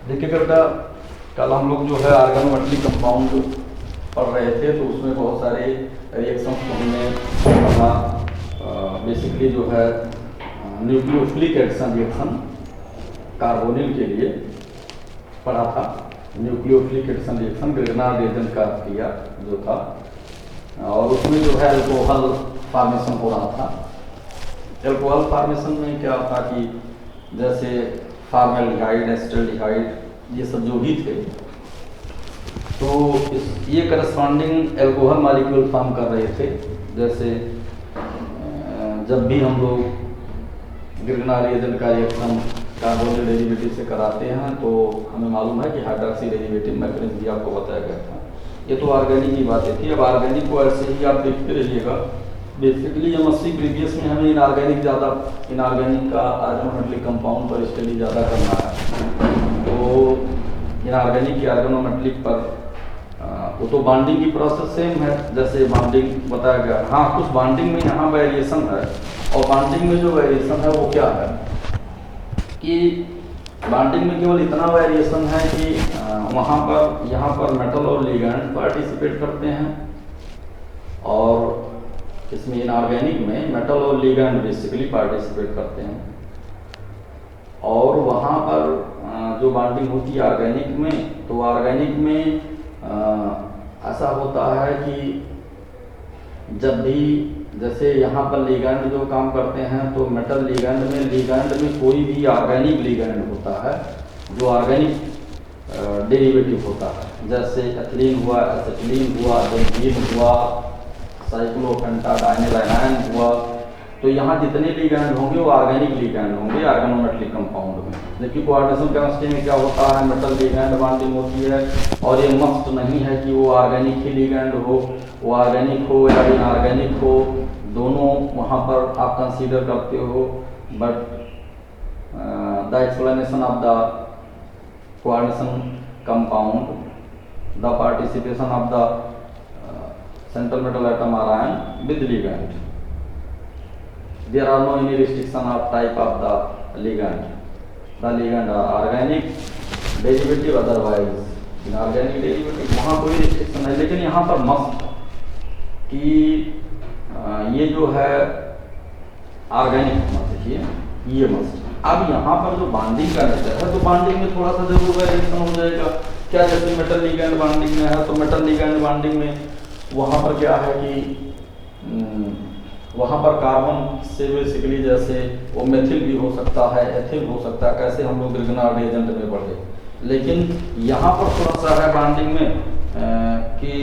देखिए बेटा, कल हम लोग जो है ऑर्गेनोमेटली कंपाउंड पढ़ रहे थे, तो उसमें बहुत सारे रिएक्शंस को हमने पढ़ा। बेसिकली जो है न्यूक्लियोफिलिक एडिशन रिएक्शन कार्बोनिल के लिए पढ़ा था। Nucleophilic addition reaction Grignard reagent का किया जो था, और उसमें जो है अल्कोहल फॉर्मेशन हो रहा था। अल्कोहल फॉर्मेशन में क्या था कि जैसे फॉर्मेल्डिहाइड, एसिटाल्डिहाइड, ये सब जो भी थे, तो ये करस्पॉन्डिंग अल्कोहल मॉलिक्यूल फॉर्म कर रहे थे। जैसे जब भी हम लोग ग्रिग्नार्ड रिएजेंट का रिएक्शन कार्बोनिल डेरिवेटिव से कराते हैं, तो हमें मालूम है कि हाइड्रॉक्सी डेरिवेटिव मैकेनिज्म भी आपको बताया गया था। ये तो ऑर्गेनिक की बातें थी। अब ऑर्गेनिक को ऐसे ही आप देखते रहिएगा। बेसिकली एमएससी प्रीवियस में हमें इनऑर्गेनिक का ऑर्गेनोमेटलिक कंपाउंड पर स्टडी ज़्यादा करना है। तो इनऑर्गेनिक के ऑर्गेनोमेटलिक पर वो तो बॉन्डिंग की प्रोसेस सेम है, जैसे बॉन्डिंग बताया गया। हाँ, कुछ बॉन्डिंग में यहाँ वेरिएशन है, और बॉन्डिंग में जो वेरिएशन है वो क्या है कि बॉन्डिंग में केवल इतना वेरिएशन है कि यहाँ पर मेटल और लिगैंड पार्टिसिपेट करते हैं, और इसमें इनऑर्गेनिक में मेटल और लिगैंड बेसिकली पार्टिसिपेट करते हैं। और वहाँ पर जो बॉन्डिंग होती है ऑर्गेनिक में, तो ऑर्गेनिक में ऐसा होता है कि जब भी जैसे यहाँ पर लिगैंड जो काम करते हैं, तो मेटल लिगैंड में कोई भी ऑर्गेनिक लिगैंड होता है जो ऑर्गेनिक डेरिवेटिव होता है। जैसे एथिलीन हुआ, एसिटिलीन हुआ, बेंजीन हुआ, साइक्लोपेंटाडाइनिल आयन हुआ। तो यहाँ जितने लिगैंड होंगे वो ऑर्गेनिक लिगैंड होंगे ऑर्गेनोमेटलिक कंपाउंड में। जबकि कोऑर्डिनेशन केमिस्ट्री में क्या होता है, मेटल लिगैंड बॉन्डिंग होती है, और ये मस्ट नहीं है कि वो ऑर्गेनिक ही लिगैंड हो, वो ऑर्गेनिक हो या इनऑर्गेनिक हो, दोनों वहाँ पर आप कंसीडर करते हो। But the explanation of the coordination compound, the participation of the central metal atom or ion with ligand. There are no any restriction of type of the ligand. The ligand are organic derivative, otherwise inorganic derivative. वहाँ कोई restriction है, लेकिन यहाँ पर must कि ये जो है ऑर्गेनिक होना चाहिए, ये मस्ट। अब यहाँ पर जो बॉन्डिंग का नेचर है, तो बॉन्डिंग में थोड़ा सा जरूर वेरिएशन हो जाएगा। क्या, जैसे मेटल लिगैंड बॉन्डिंग में है, तो मेटल लिगैंड बॉन्डिंग में वहाँ पर क्या है कि वहाँ पर कार्बन से बेसिकली जैसे वो मेथिल भी हो सकता है, एथिल हो सकता है, कैसे हम लोग ग्रिग्नार्ड एजेंट में पढ़े। लेकिन यहाँ पर थोड़ा सा है बॉन्डिंग में कि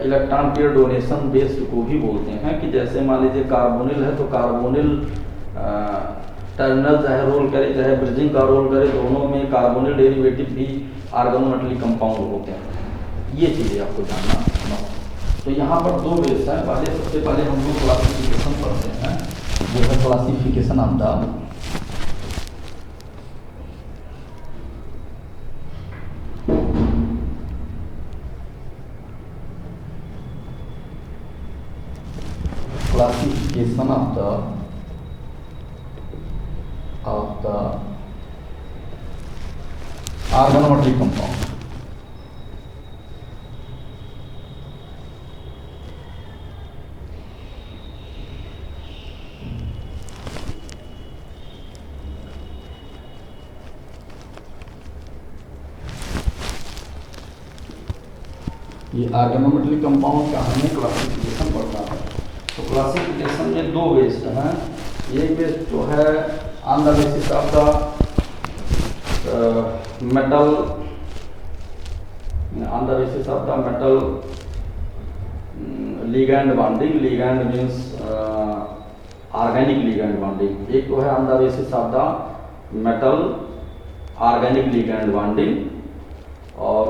इलेक्ट्रॉन पेयर डोनेशन बेस्ड को भी बोलते हैं। कि जैसे मान लीजिए कार्बोनिल है, तो कार्बोनिल टर्मिनल चाहे रोल करे चाहे ब्रिजिंग का रोल करे, दोनों में कार्बोनिल डेरिवेटिव भी ऑर्गेनोमेटलिक कंपाउंड होते हैं। ये चीज़ें आपको जानना। तो यहाँ पर दो बेस है। सबसे पहले हम लोग क्लासिफिकेशन पढ़ते हैं, जो है classification of the organometallic compound. ये ऑर्गेनोमेटलिक कंपाउंड का हमें क्लासिफिकेशन पढ़ना है। तो क्लासिफिकेशन में दो बेस्ड हैं। एक बेस्ड जो है on the basis of the metal, on the basis of the metal ligand bonding. Ligand means organic ligand bonding. एक तो है on the basis of the metal organic ligand bonding, और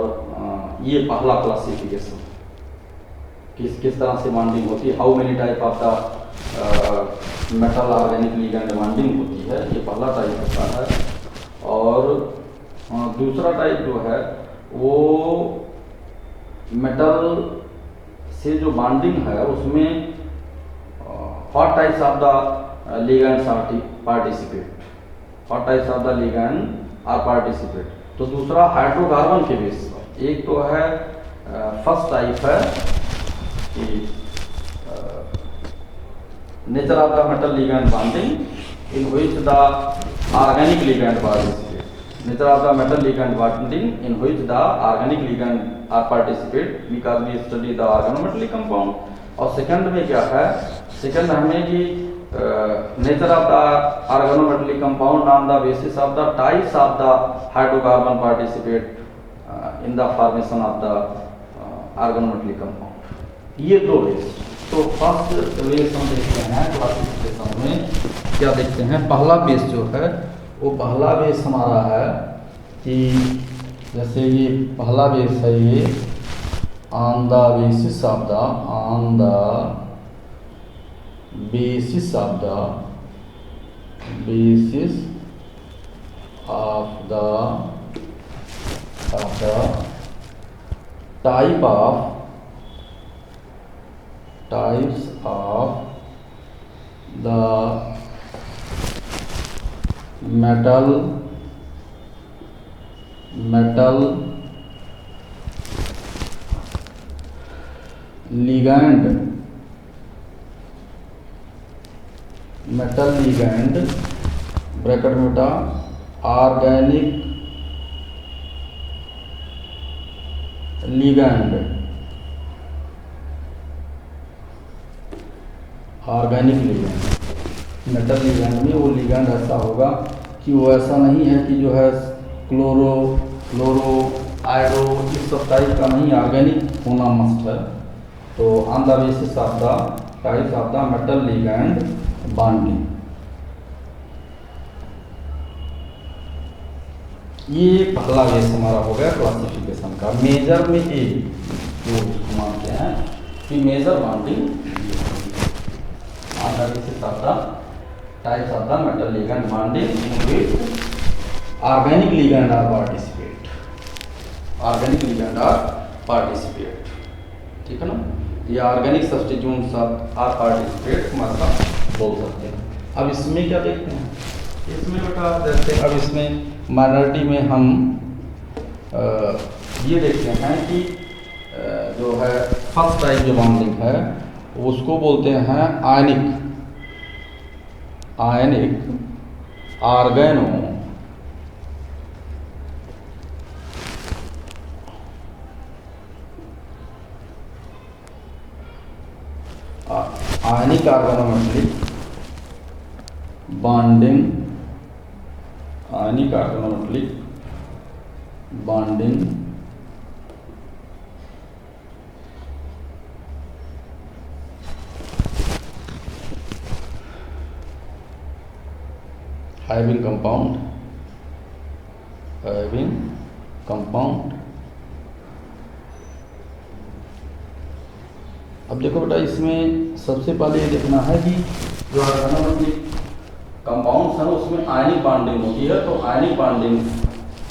ये पहला क्लासिफिकेशन किस तरह से बॉन्डिंग होती है, how many type of the metal organic ligand bonding होती है, ये पहला टाइप होता है। और दूसरा टाइप जो है वो मेटल से जो बॉन्डिंग है उसमें what types of the ligands are participate, what types of the ligand are participate. तो दूसरा हाइड्रोकार्बन के बेस पर, एक तो है फर्स्ट टाइप है कि nature of the metal ligand bonding in which the organic ligand participate, nature of the metal ligand bonding in which the organic ligand are participate because we study the organometallic compound. और second में क्या है, second हमें कि nature of the organometallic compound on the basis of the types of the hydrocarbon participate in the formation of the organometallic compound. ये दो base. तो first base हम देखते हैं क्लासिफिकेशन में, क्या देखते हैं, पहला बेस जो है वो पहला बेस हमारा है कि जैसे ये पहला बेस है, ये on the basis of the basis of the types of the metal ligand bracket में बेटा ऑर्गेनिक लिगैंड, मेटल लिगैंड में वो लिगैंड ऐसा होगा कि वो ऐसा नहीं है कि जो है क्लोरो आयरो इस सब टाइप का नहीं, ऑर्गेनिक होना मस्ट है। तो on the basis of the types of the metal ligand bonding, ये पहला बेस हमारा हो गया क्लासिफिकेशन का। मेजर में ए जो मानते हैं कि major bonding on the basis of the types of the metal ligand bonding in which organic ligand are participate, ठीक है ना। ये ऑर्गेनिक सब्स्टिट्यूट्स आर पार्टिसिपेट हमारे साथ बोल सकते हैं। अब इसमें क्या देखते हैं, इसमें बेटा जैसे अब इसमें माइनॉरिटी में हम ये देखते हैं कि जो है फर्स्ट टाइप जो बॉन्डिंग है उसको बोलते हैं आयनिक ऑर्गेनो आयनिक ऑर्गेनोमेटलिक बॉन्डिंग, having compound। अब देखो बेटा इसमें सबसे पहले ये देखना है कि जो ऑर्गेनोमेटलिक कंपाउंड्स हैं उसमें आयनिक बॉन्डिंग होती है। तो आयनिक बॉन्डिंग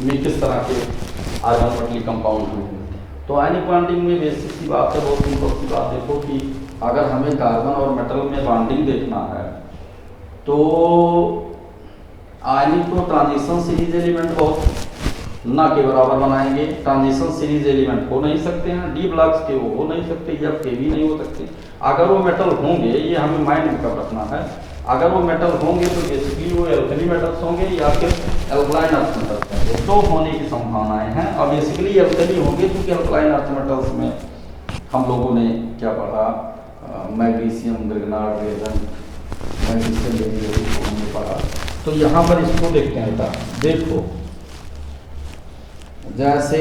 में किस तरह के ऑर्गेनोमेटलिक कंपाउंड होंगे। तो आयनिक बॉन्डिंग में बेसिक सी बात है, बहुत सिंपल सी बात, देखो कि अगर हमें कार्बन और मेटल में बॉन्डिंग देखना है तो आयनिक को ट्रांजिशन सीरीज एलिमेंट बहुत ना के बराबर बनाएंगे। ट्रांजिशन सीरीज एलिमेंट हो नहीं सकते हैं, डी ब्लॉक्स के वो हो नहीं सकते, या के भी नहीं हो सकते। अगर वो मेटल होंगे, ये हमें माइंड में कब रखना है, अगर वो मेटल होंगे तो बेसिकली वो एल्कली मेटल्स होंगे या फिर एल्कलाइन अर्थ मेटल्स होंगे, तो होने की संभावनाएं हैं। और बेसिकली एल्कली होंगे क्योंकि एल्कलाइन अर्थ मेटल्स में हम लोगों ने क्या पढ़ा, मैग्नीशियम, ग्रिग्नार्ड रेजेंट, मैग्नीशियम हमने पढ़ा। तो यहाँ पर इसको देखते हैं बेटा, देखो जैसे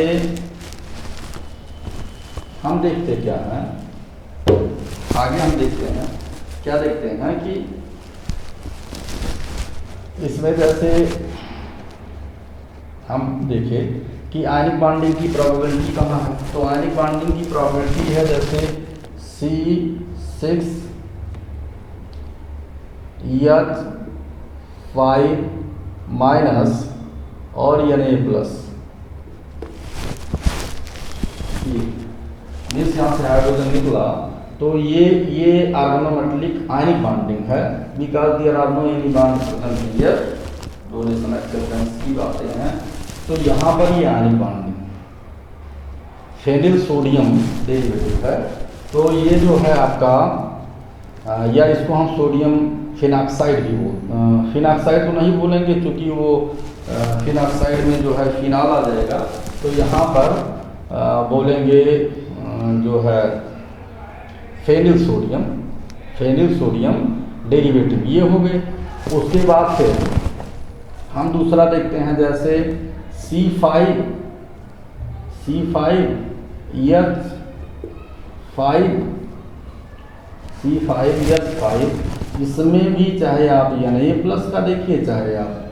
हम देखते क्या है, आगे हम देखते हैं क्या देखते हैं कि इसमें जैसे हम देखें कि आयनिक बॉन्डिंग की प्रोबेबिलिटी कहाँ है। तो आयनिक बॉन्डिंग की प्रोबेबिलिटी है जैसे C6H5- और Na+। जिस यहाँ से हाइड्रोजन निकला तो ये ऑर्गेनोमेटलिक आयनिक बॉन्डिंग है, because there are no any bonds present here. Donation acceptance की बातें हैं। तो यहाँ पर ये ionic bonding phenyl sodium derivative है। तो ये जो है आपका या इसको हम सोडियम फिनॉक्साइड भी फिनॉक्साइड तो नहीं बोलेंगे क्योंकि वो फिनॉक्साइड में जो है फिनाल आ जाएगा। तो यहाँ पर बोलेंगे जो है फेनिल सोडियम डेरिवेटिव ये हो गए। उसके बाद फिर हम दूसरा देखते हैं, जैसे C5H5, इसमें भी चाहे आप Na+ का देखिए, चाहे आप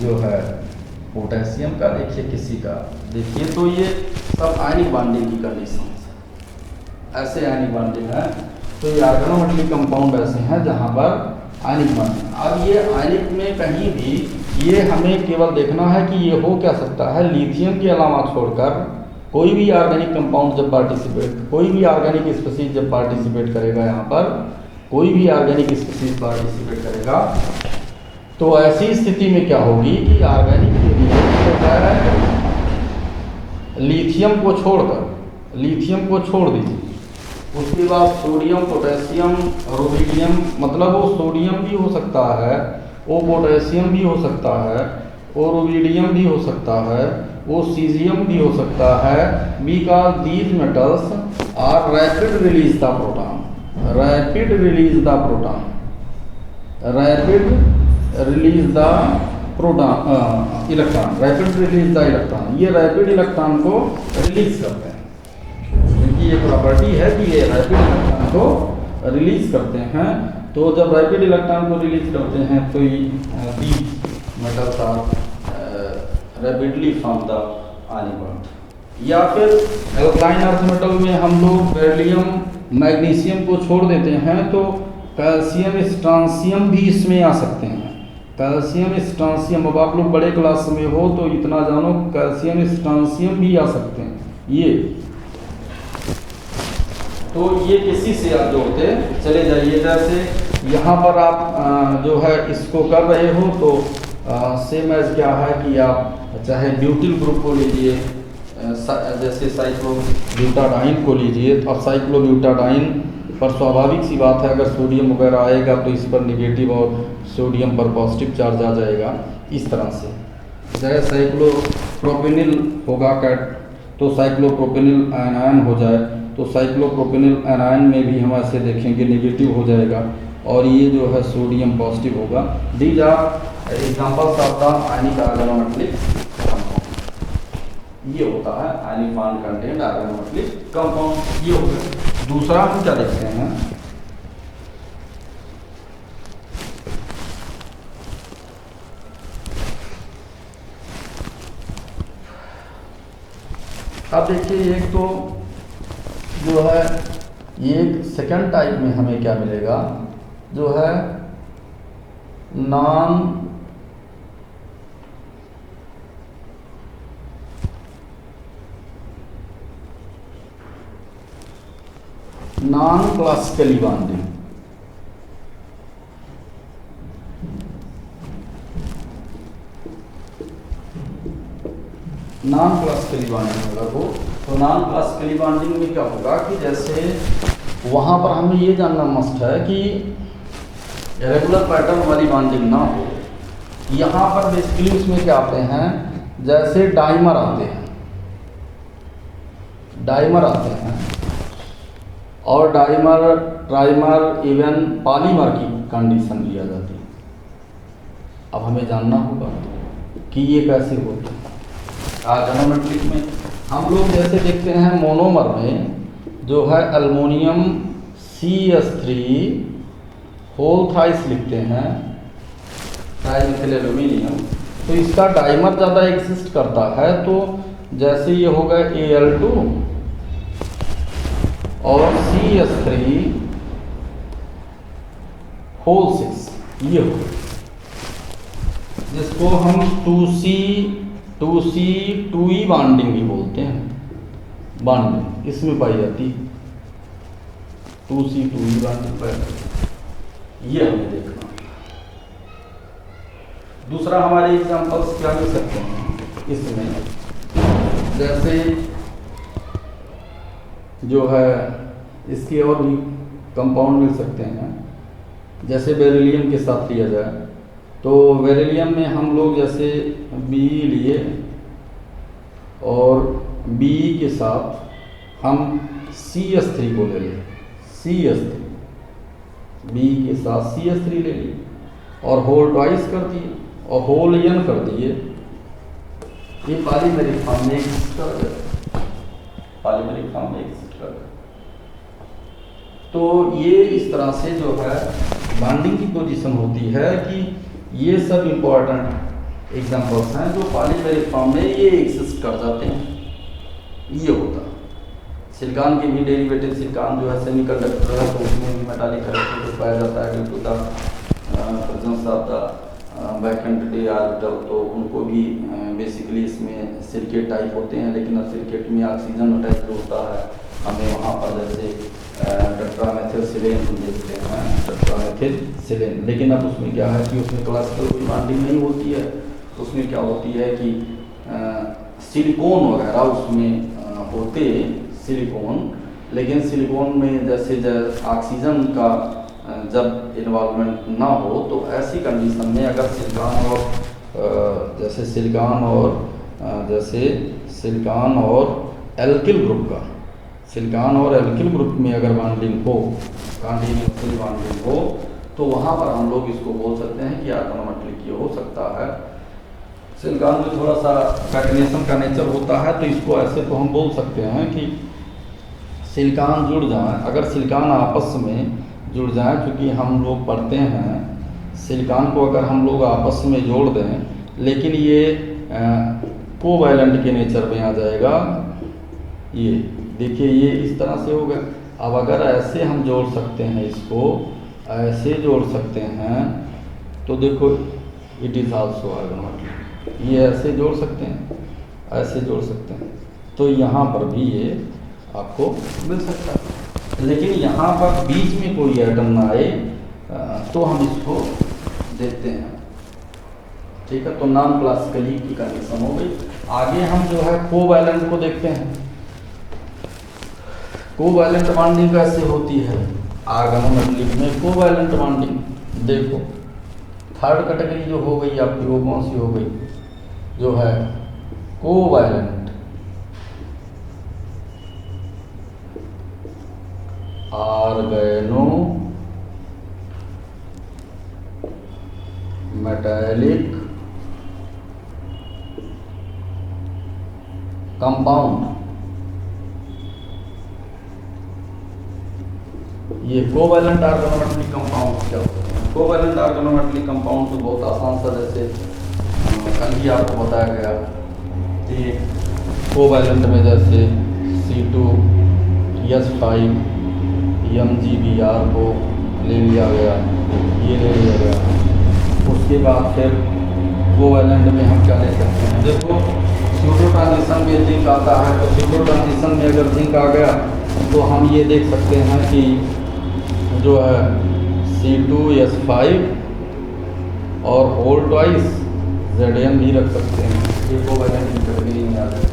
जो है पोटेशियम का देखिए, किसी का देखिए, तो ये सब आयनिक बॉन्डिंग की कंडीशन है। ऐसे आयनिक बॉन्डिंग है। तो ये ऑर्गेनोमेटलिक कंपाउंड ऐसे हैं जहाँ पर आयनिक बॉन्डिंग। अब ये आयनिक में कहीं भी ये हमें केवल देखना है कि ये हो क्या सकता है। लिथियम के अलावा छोड़कर कोई भी ऑर्गेनिक कंपाउंड जब कोई भी ऑर्गेनिक स्पीशीज जब पार्टिसिपेट करेगा, यहाँ पर कोई भी ऑर्गेनिक स्पीशीज पार्टिसिपेट करेगा, तो ऐसी स्थिति में क्या होगी कि ऑर्गेनिक लिथियम को छोड़ दीजिए। उसके बाद सोडियम, पोटेशियम, रुबिडियम, मतलब वो सोडियम भी हो सकता है, वो पोटेशियम भी हो सकता है, वो रुबिडियम भी हो सकता है, वो सीजियम भी हो सकता है। Because these metals are rapid release the proton, rapid release the electron, ये रैपिड इलेक्ट्रॉन को रिलीज करते हैं। इनकी ये प्रॉपर्टी है कि ये रैपिड इलेक्ट्रॉन को रिलीज करते हैं। तो जब रैपिड इलेक्ट्रॉन को रिलीज करते हैं तो these metals are rapidly from the ionic bond। या फिर एल्कालाइन अर्थ मेटल में हम लोग बेरिलियम, मैग्नीशियम को छोड़ देते हैं, तो कैल्शियम, स्ट्रांसियम भी इसमें आ सकते हैं। कैल्शियम, स्ट्रांसियम, अब आप लोग बड़े क्लास में हो तो इतना जानो, कैल्शियम, स्ट्रांसियम भी आ सकते हैं। ये तो ये किसी से आप जोड़ते चले जाइए। जैसे यहाँ पर आप जो है इसको कर रहे हो तो सेम एज क्या है कि आप चाहे ब्यूटिल ग्रुप को लीजिए, जैसे साइक्लोब्यूटाडाइन को लीजिए। अब साइक्लोब्यूटाडाइन पर स्वाभाविक सी बात है, अगर सोडियम वगैरह आएगा तो इस पर निगेटिव और सोडियम पर पॉजिटिव चार्ज आ जाएगा। इस तरह से चाहे साइक्लोप्रोपेनिल होगा कैट, तो साइक्लोप्रोपेनिल आयन हो जाए, तो साइक्लोप्रोपेनिल आयन में भी हम ऐसे देखेंगे निगेटिव हो जाएगा, और ये जो है सोडियम पॉजिटिव होगा। These are examples of the ionic organometallic compound. ये होता है ionic bond content organometallic compound. ये हो गया। दूसरा हम क्या देखते हैं, अब देखिए एक तो जो है एक सेकंड टाइप में हमें क्या मिलेगा, जो है non classically bonding. Non classically bonding अगर हो तो नॉन क्लासिकली बॉन्डिंग में क्या होगा कि जैसे वहाँ पर हमें ये जानना मस्ट है कि रेगुलर पैटर्न वाली बॉन्डिंग ना हो। यहाँ पर बेसिकली उसमें क्या आते हैं, जैसे डाइमर आते हैं, और डाइमर, ट्राइमर, इवन पॉलीमर की कंडीशन लिया जाती है। अब हमें जानना होगा कि ये कैसे होते हैं। ऑर्गेनोमेटलिक में हम लोग जैसे देखते हैं मोनोमर में जो है अल्मोनियम CS3 होल थाइस लिखते हैं, ट्राइमिथिल एल्यूमिनियम, तो इसका डाइमर ज़्यादा एग्जिस्ट करता है। तो जैसे ये होगा Al2 और CS3 होल 6, ये हो, जिसको हम 2C2E बॉन्डिंग भी बोलते हैं। बॉन्डिंग इसमें पाई जाती है, 2C2E बॉन्डिंग पाई जाती है। ये हमें देखना। दूसरा हमारे एग्जांपल्स क्या मिल सकते हैं इसमें, जैसे जो है इसके और भी कंपाउंड मिल सकते हैं। जैसे बेरिलियम के साथ लिया जाए तो बेरिलियम में हम लोग जैसे बी लिए और बी के साथ हम CS3 को ले लें, CS3 बी के साथ CS3 ले लिए और होल ट्वाइस कर दिए और होल n कर दिए, ये पॉलीमेरिक फॉर्म में एग्जिस्ट कर गया, पॉलीमेरिक फॉर्म में एग्जिस्ट कर गया। तो ये इस तरह से जो है बॉन्डिंग की पोजीशन होती है कि ये सब इम्पोर्टेंट एग्जांपल्स हैं जो पॉलीमेरिक फॉर्म में ये एग्जिस्ट कर जाते हैं। ये होता है सिलिकॉन के भी डेरिवेटिव, सिलिकॉन जो है सेमीकंडक्टर है तो उसमें भी मेटालिक कैरेक्टर पाया जाता है due to the presence of the vacant d orbital, तो उनको भी बेसिकली इसमें सिलिकेट टाइप होते हैं, लेकिन अब सिलिकेट में ऑक्सीजन अटैच होता है, हमें वहाँ पर जैसे टेट्रामेथिलसिलेन देखते हैं, टेट्रामेथिलसिलेन, लेकिन अब उसमें क्या है कि उसमें क्लासिकल बॉन्डिंग नहीं होती है, उसमें क्या होती है कि सिलिकॉन वगैरह उसमें होते सिलिकॉन, लेकिन सिलिकॉन में जैसे ऑक्सीजन का जब इन्वॉल्वमेंट ना हो तो ऐसी कंडीशन में अगर सिलिकॉन और एल्किल ग्रुप का, सिलिकॉन और एल्किल ग्रुप में अगर बॉन्डिंग हो, कॉन्टिन्यूअसली बॉन्डिंग हो, तो वहाँ पर हम लोग इसको बोल सकते हैं कि ऑर्गेनोमेटलिक हो सकता है। सिलिकॉन में थोड़ा सा कैटिनेशन का नेचर होता है, तो इसको ऐसे तो हम बोल सकते हैं कि सिलिकॉन जुड़ जाए, अगर सिलिकॉन आपस में जुड़ जाए, क्योंकि हम लोग पढ़ते हैं सिलिकॉन को अगर हम लोग आपस में जोड़ दें, लेकिन ये कोवैलेंट के नेचर में आ जाएगा, ये देखिए ये इस तरह से हो गया। अब अगर ऐसे हम जोड़ सकते हैं, इसको ऐसे जोड़ सकते हैं, तो देखो इट इज़ आल्सो ऑर्गेनोमेटलिक, ये ऐसे जोड़ सकते हैं, ऐसे जोड़ सकते हैं, तो यहाँ पर भी ये आपको मिल सकता है। लेकिन यहाँ पर बीच में कोई एटम ना आए तो हम इसको देखते हैं, ठीक है। तो नॉन क्लासिकली की कंडीशन हो गई। आगे हम जो है कोवैलेंट को देखते हैं। कोवैलेंट बॉन्डिंग कैसे होती है ऑर्गेनोमेटलिक में? कोवैलेंट बॉन्डिंग देखो, थर्ड कैटेगरी जो हो गई आपकी, वो कौन सी हो गई? जो है कोवैलेंट ऑर्गेनो मेटालिक कंपाउंड, ये कोवैलेंट ऑर्गेनोमेटलिक कंपाउंड क्या होते हैं? कोवैलेंट ऑर्गेनोमेटलिक कंपाउंड तो बहुत आसान सा, जैसे कल ही आपको बताया गया कि कोवैलेंट में जैसे C2S5 MgBr को ले लिया गया, ये ले लिया गया। उसके बाद फिर कोवैलेंट में हम क्या ले सकते हैं? देखो स्यूडो ट्रांजिशन में जिंक आता है, तो स्यूडो ट्रांजिशन में अगर जिंक आ गया तो हम ये देख सकते हैं कि जो है C2S5 और होल ट्वाइस Zn भी रख सकते हैं, ये कोवैलेंट कैटेगरी में आता है।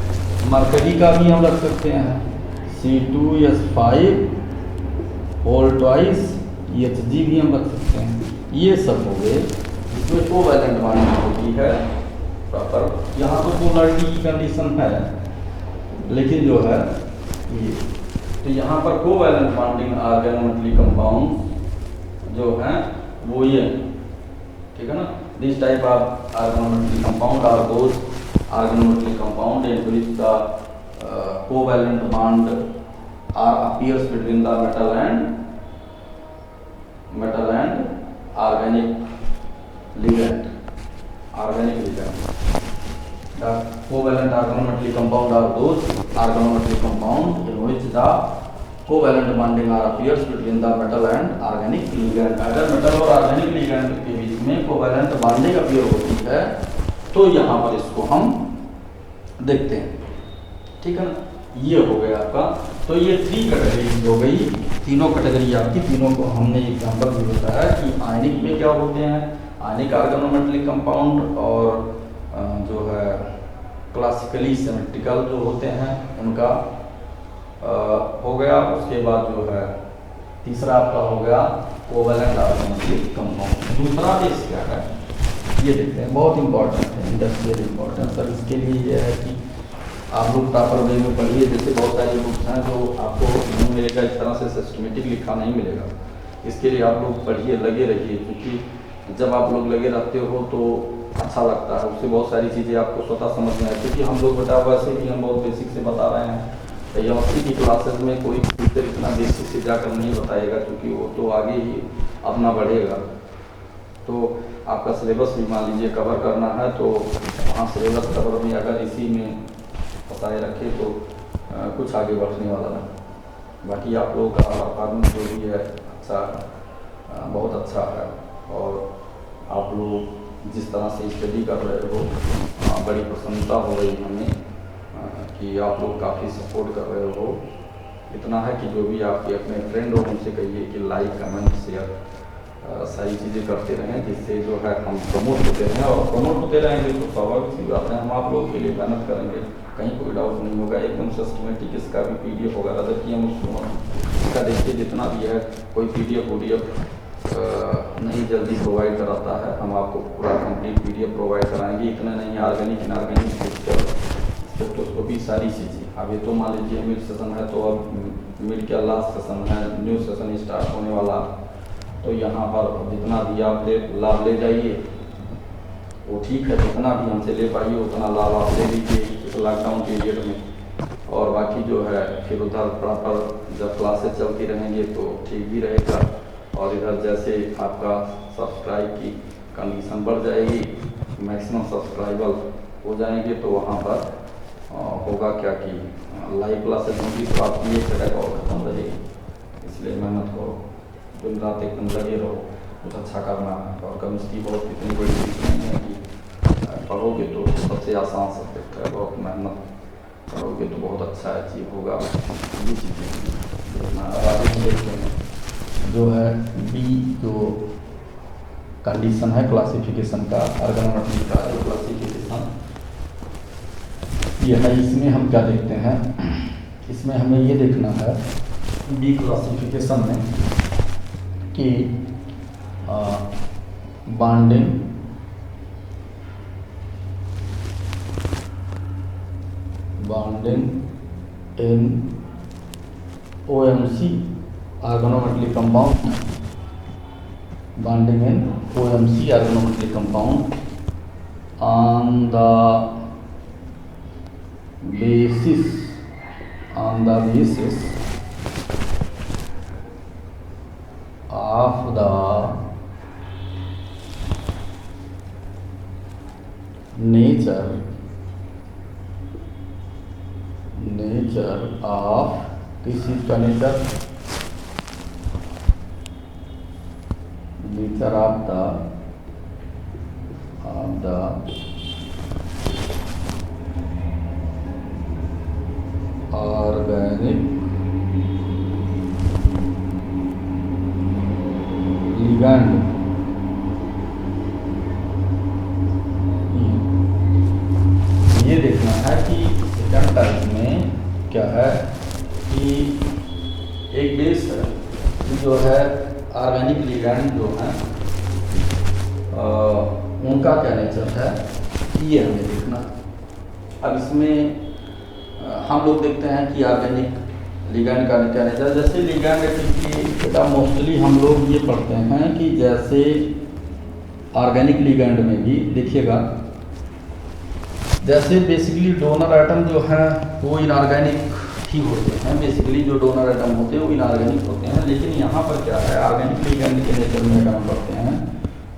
मरकरी का भी हम रख सकते हैं, C2S5 होल ट्वाइस Hg भी हम रख सकते हैं। ये सब हो गए जिसमें कोवैलेंट बॉन्डिंग होती है प्रॉपर। यहाँ तो पोलैरिटी की कंडीशन है, लेकिन जो है ये, तो यहाँ पर कोवैलेंट बॉन्डिंग ऑर्गेनोमेटलिक कंपाउंड जो हैं वो ये, ठीक है ना। This type of organometallic compound are those organometallic compound in which the covalent bond appears between the metal and organic ligand. The covalent organometallic compound are those organometallic compound in which the covalent bonding appears between the metal and organic ligand. अगर metal और organic ligand के बीच में covalent bonding appear होती है तो यहाँ पर इसको हम देखते हैं, ठीक है ना। ये हो गया आपका। तो ये 3 कैटेगरी हो गई, तीनों कैटेगरी आपकी, तीनों को हमने एग्जाम्पल भी बताया कि आयनिक में क्या होते हैं, आयनिक ऑर्गेनोमेटेलिक कंपाउंड और जो है क्लासिकली सिमेट्रिकल जो होते हैं उनका हो गया। उसके बाद जो है तीसरा आपका हो गया कोवैलेंट ऑर्गेनोमेटेलिक कंपाउंड। दूसरा बेस क्या है ये देखते हैं, बहुत इंपॉर्टेंट है, इंडस्ट्रियल इंपॉर्टेंस। सर इसके लिए ये है कि आप लोग प्रॉपर वे में पढ़िए। जैसे बहुत सारी बुक्स हैं जो आपको नहीं मिलेगा, इस तरह से सिस्टमेटिक लिखा नहीं मिलेगा। इसके लिए आप लोग पढ़िए, लगे रहिए, क्योंकि जब आप लोग लगे रहते हो तो अच्छा लगता है, उससे बहुत सारी चीज़ें आपको स्वतः समझ में आए। क्योंकि हम लोग बेटा वैसे भी हम बहुत बेसिक से बता रहे हैं, यूनिवर्सिटी की क्लासेस में कोई टीचर इतना बेसिक से जाकर नहीं बताएगा, क्योंकि वो तो आगे ही अपना बढ़ेगा। तो आपका सिलेबस भी मान लीजिए कवर करना है, तो वहाँ सिलेबस कवर में अगर इसी में बताए रखे तो कुछ आगे बढ़ने वाला है। बाकी आप लोगों का परफॉर्मेंस जो भी है अच्छा, बहुत अच्छा है। और आप लोग जिस तरह से स्टडी कर रहे हो, बड़ी प्रसन्नता हो रही हमें कि आप लोग काफ़ी सपोर्ट कर रहे हो। इतना है कि जो भी आपके अपने फ्रेंड हो उनसे कहिए कि लाइक, कमेंट, शेयर सारी चीज़ें करते रहें, जिससे जो है हम प्रमोट होते रहें। और प्रमोट होते रहेंगे तो स्वाभाविक सी बात है हम आप लोगों के लिए मेहनत करेंगे, कहीं कोई डाउट नहीं होगा। एकदम सिस्टमेटिक इसका भी PDF वगैरह देखिए, हम इसका देखिए जितना भी है, कोई PDF नहीं जल्दी प्रोवाइड कराता है, हम आपको पूरा कंप्लीट PDF प्रोवाइड कराएंगे। इतना नहीं, ऑर्गेनिक इनऑर्गेनिक स्पेक्ट्रोस्कोपी सारी चीज़ें। अब ये तो मान लीजिए मिड सेशन है, तो अब मिड का लास्ट सेशन है, न्यू सेशन स्टार्ट होने वाला। तो यहाँ पर जितना भी आप लाभ ले जाइए वो ठीक है, जितना भी हमसे ले पाइए उतना लाभ आप ले लीजिए इस लॉकडाउन पीरियड में। और बाकी जो है फिर उधर प्रॉपर जब क्लासेस चलती रहेंगे तो ठीक भी रहेगा। और इधर जैसे आपका सब्सक्राइब की कंडीशन बढ़ जाएगी, मैक्सिमम सब्सक्राइबर हो जाएंगे, तो वहाँ पर होगा क्या कि लाइव क्लासेस होंगी, तो आपकी एक जगह और खत्म रहेगी। इसलिए मेहनत करो, दिन रात एकदम लगे रहो, कुछ अच्छा करना है। और केमिस्ट्री बहुत इतनी बड़ी चीज़ नहीं है कि पढ़ोगे तो सबसे आसान सब्जेक्ट है, बहुत मेहनत करोगे तो बहुत अच्छा अचीव होगा। ये चीज़ें देखना। अब आगे देखते हैं जो है बी जो कंडीशन है क्लासिफिकेशन का, ऑर्गेनोमेटेलिक का जो क्लासिफिकेशन ये है, इसमें हम क्या देखते हैं, इसमें हमें ये देखना है बी क्लासिफिकेशन में कि bonding in OMC organometallic compound, bonding in OMC organometallic compound on the basis of the nature of, किस चीज का nature of the organic ligand. ये देखना है कि सेकंड टाइप में क्या है कि एक बेस है जो है ऑर्गेनिक लिगैंड जो है उनका क्या नेचर है, ये हमें देखना। अब इसमें हम लोग देखते हैं कि ऑर्गेनिक लिगैंड का क्या नेचर। जैसे लिगैंड एक्टिविटी का मोस्टली हम लोग ये पढ़ते हैं कि जैसे ऑर्गेनिक लिगैंड में भी देखिएगा, जैसे बेसिकली डोनर आइटम जो है वो इनऑर्गेनिक ही होते हैं। बेसिकली जो डोनर आइटम होते हैं वो इनऑर्गेनिक होते हैं, लेकिन यहाँ पर क्या है ऑर्गेनिक लिगैंड के नेचर में काम करते हैं।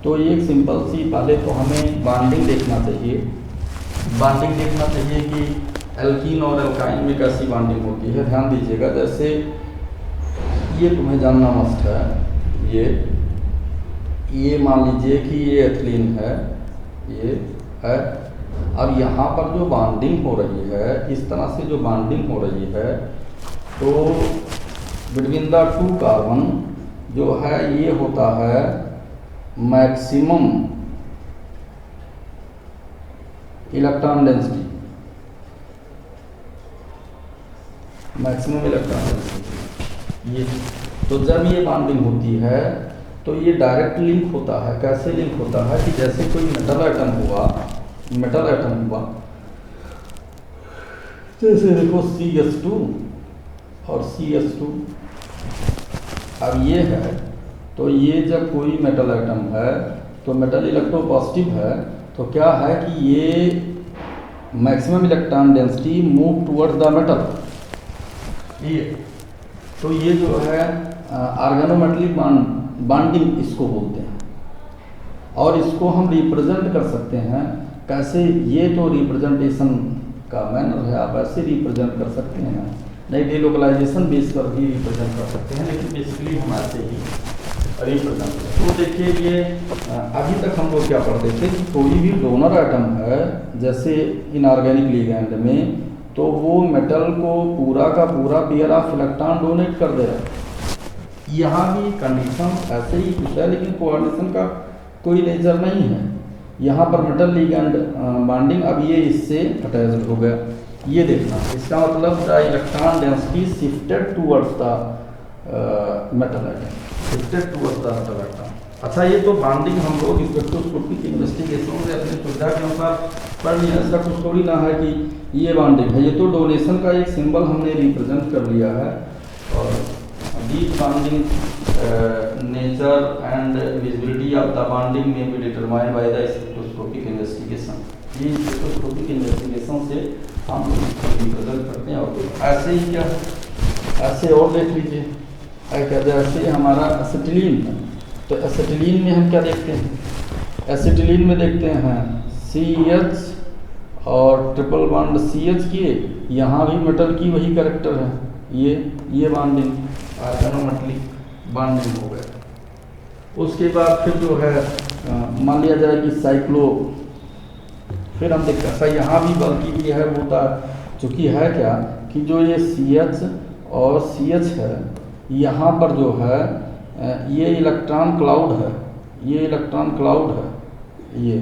तो एक सिंपल सी, पहले तो हमें बॉन्डिंग देखना चाहिए। बॉन्डिंग देखना चाहिए कि एल्कीन और एल्काइन में कैसी बॉन्डिंग होती है। ध्यान दीजिएगा, जैसे ये तुम्हें जानना मस्ट है, ये मान लीजिए कि ये एथिलीन है, ये है। अब यहाँ पर जो बॉन्डिंग हो रही है, इस तरह से जो बॉन्डिंग हो रही है, तो बिटवीन द टू कार्बन जो है ये होता है maximum electron density, maximum electron density ये। तो जब ये बॉन्डिंग होती है तो ये डायरेक्ट लिंक होता है। कैसे लिंक होता है कि जैसे कोई मेटल एटम हुआ, मेटल एटम हुआ, जैसे देखो CH2 और CH2, अब ये है, तो ये जब कोई मेटल एटम है तो मेटल इलेक्ट्रोपॉजिटिव है, तो क्या है कि ये maximum electron density move towards the metal, ये। तो ये जो है ऑर्गेनोमेटलिक बॉन्डिंग इसको बोलते हैं। और इसको हम रिप्रेजेंट कर सकते हैं कैसे, ये तो रिप्रेजेंटेशन का मैनर है, आप ऐसे रिप्रेजेंट कर सकते हैं, नहीं डिलोकलाइजेशन बेस पर भी रिप्रेजेंट कर सकते हैं, लेकिन बेसिकली हम ऐसे ही रिप्रेजेंट। तो देखिए ये अभी तक हम लोग क्या पढ़ते थे कि कोई भी डोनर एटम है जैसे इनऑर्गेनिक लिगैंड में, तो वो मेटल को पूरा का पूरा पेयर ऑफ इलेक्ट्रॉन डोनेट कर दे रहा है। यहाँ भी कंडीशन ऐसे ही कुछ है, लेकिन कोऑर्डिनेशन का कोई नेचर नहीं है। यहाँ पर मेटल लिगैंड बॉन्डिंग, अब ये इससे अटैच्ड हो गया, ये देखना, इसका मतलब the electron density shifted towards the metal atom, shifted towards the metal atom. अच्छा, ये तो बॉन्डिंग हम लोग स्पेक्ट्रोस्कोपिक इन्वेस्टिगेशन से अपनी सुविधा के अनुसार पढ़ लिया, ऐसा कुछ थोड़ी ना है कि ये बॉन्डिंग है, ये तो डोनेशन का एक सिंबल हमने रिप्रेजेंट कर लिया है। और deep bonding nature and visibility of the bonding में be determined by the spectroscopic investigation. ये स्पेक्ट्रोस्कोपिक इन्वेस्टिगेशन से हम रिप्रेजेंट करते हैं। और ऐसे ही क्या, ऐसे और देख लीजिए, क्या जैसे हमारा एसिटिलीन है, तो एसिटिलीन में हम क्या देखते हैं, एसिटिलीन में देखते हैं CH और ट्रिपल बॉन्ड CH किए, यहाँ भी मेटल की वही कैरेक्टर है, ये बॉन्डिंग ऑर्गेनोमेटलिक बॉन्डिंग हो गया। उसके बाद फिर जो है मान लिया जाए कि साइक्लो, फिर हम देखते हैं यहाँ भी बल्कि भी है होता, चूँकि है क्या कि जो ये CH और CH है, यहाँ पर जो है ये इलेक्ट्रॉन क्लाउड है, ये इलेक्ट्रॉन क्लाउड है, ये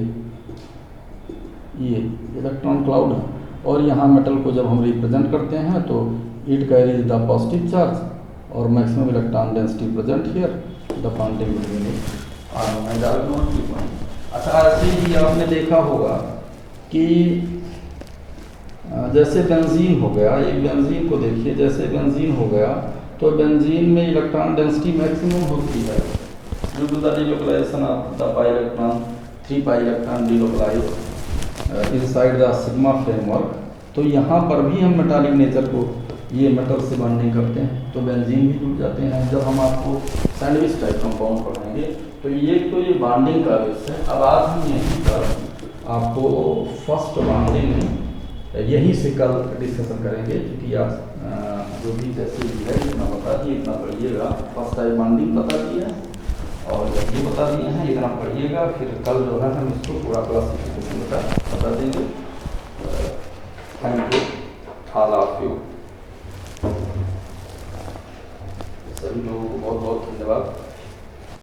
इलेक्ट्रॉन क्लाउड है। और यहाँ मेटल को जब हम रिप्रेजेंट करते हैं तो it carries the positive charge और maximum electron density present here, the bonding between ion and argon. अच्छा, ऐसे ही आपने देखा होगा कि जैसे बेंजीन हो गया, ये बेंजीन को देखिए, जैसे बेंजीन हो गया तो बेंजीन में इलेक्ट्रॉन डेंसिटी मैक्सिमम होती है due to the delocalisation of the pi electron, 3 pi electron delocalise inside the sigma framework. तो यहाँ पर भी हम मेटालिक नेचर को, ये मेटल से बॉन्डिंग करते हैं तो बेंजीन भी जुड़ जाते हैं। जब हम आपको सैंडविच टाइप कंपाउंड पढ़ाएंगे तो ये बॉन्डिंग का विषय है। अब आज हम यहीं पर आपको फर्स्ट बॉन्डिंग यहीं से कल डिस्कशन करेंगे, क्योंकि आज जो भी जैसे भी है इतना बता दिए, इतना पढ़िएगा। फर्स्ट टाइप बॉन्डिंग बता दिए हैं और ये बता दिए हैं, इतना पढ़िएगा। फिर कल जो है हम इसको पूरा क्लासिफिकेशन बता देंगे। Thank you, all of you.